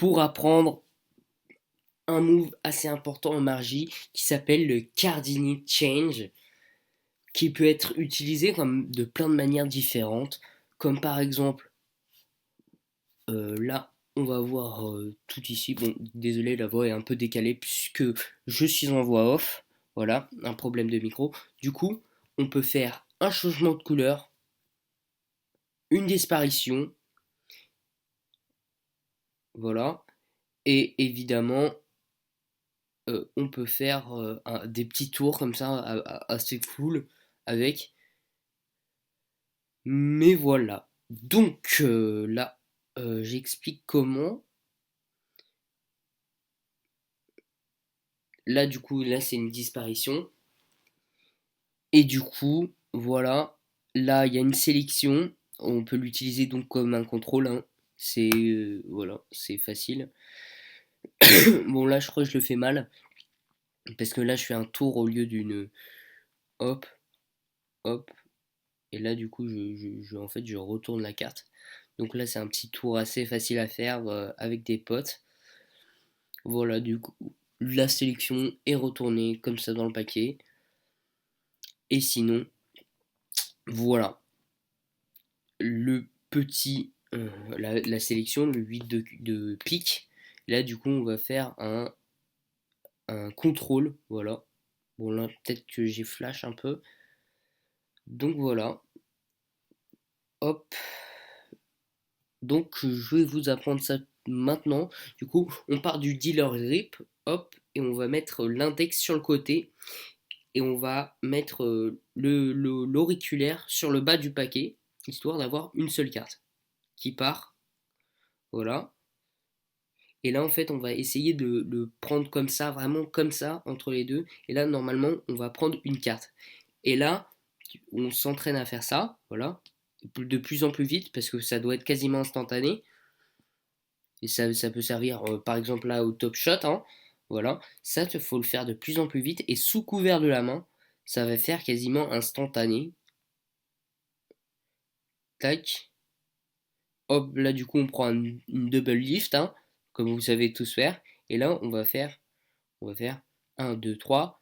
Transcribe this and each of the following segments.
pour apprendre un move assez important en Margie qui s'appelle le Cardini Change, qui peut être utilisé comme de plein de manières différentes, comme par exemple là on va voir tout ici. Bon, désolé, la voix est un peu décalée puisque je suis en voix off. Voilà, un problème de micro. Du coup, on peut faire un changement de couleur, une disparition, voilà. Et évidemment, on peut faire des petits tours comme ça assez cool avec. Mais voilà. Donc là, j'explique comment. Là, du coup, là, c'est une disparition. Et du coup, voilà. Là, il y a une sélection. On peut l'utiliser donc comme un contrôle, hein. C'est voilà, c'est facile. Bon, là, je crois que je le fais mal. Parce que là, je fais un tour au lieu d'une hop, hop. Et là, du coup, en fait, je retourne la carte. Donc là, c'est un petit tour assez facile à faire avec des potes. Voilà, du coup, la sélection est retournée comme ça dans le paquet. Et sinon, voilà, le petit, la sélection, le 8 de pique. Là, du coup, on va faire un contrôle. Voilà. Bon, là, peut-être que j'ai flash un peu. Donc voilà. Hop. Donc, je vais vous apprendre ça maintenant. Du coup, on part du dealer grip. Hop. Et on va mettre l'index sur le côté. Et on va mettre l'auriculaire sur le bas du paquet, histoire d'avoir une seule carte qui part. Voilà. Et là, en fait, on va essayer de le prendre comme ça, vraiment comme ça, entre les deux. Et là, normalement, on va prendre une carte. Et là, on s'entraîne à faire ça, voilà, de plus en plus vite, parce que ça doit être quasiment instantané. Et ça peut servir, par exemple, là, au top shot, hein. Voilà. Ça, il faut le faire de plus en plus vite. Et sous couvert de la main, ça va faire quasiment instantané. Tac. Hop, là, du coup, on prend une double lift, hein, comme vous savez tous faire. Et là, on va faire 1, 2, 3,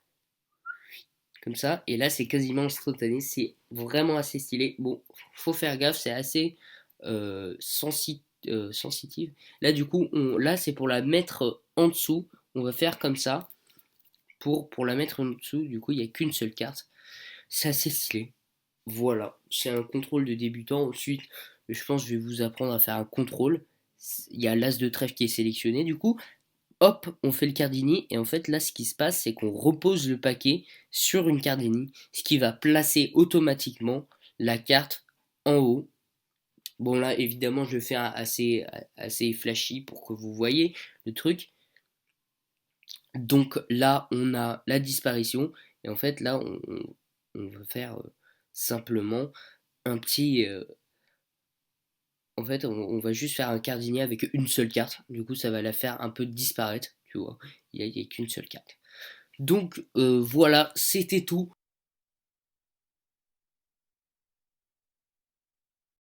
comme ça. Et là, c'est quasiment instantané. C'est vraiment assez stylé. Bon, faut faire gaffe, c'est assez sensitive. Là, du coup, là, c'est pour la mettre en dessous. On va faire comme ça. Pour la mettre en dessous, du coup, il n'y a qu'une seule carte. C'est assez stylé. Voilà, c'est un contrôle de débutant. Ensuite, je pense que je vais vous apprendre à faire un contrôle. Il y a l'as de trèfle qui est sélectionné. Du coup, hop, on fait le Cardini. Et en fait, là, ce qui se passe, c'est qu'on repose le paquet sur une Cardini, ce qui va placer automatiquement la carte en haut. Bon, là, évidemment, je le fais assez flashy pour que vous voyez le truc. Donc là, on a la disparition. Et en fait, là, on va faire simplement un petit. En fait, on va juste faire un Cardini avec une seule carte. Du coup, ça va la faire un peu disparaître. Tu vois, il n'y a qu'une seule carte. Donc voilà, c'était tout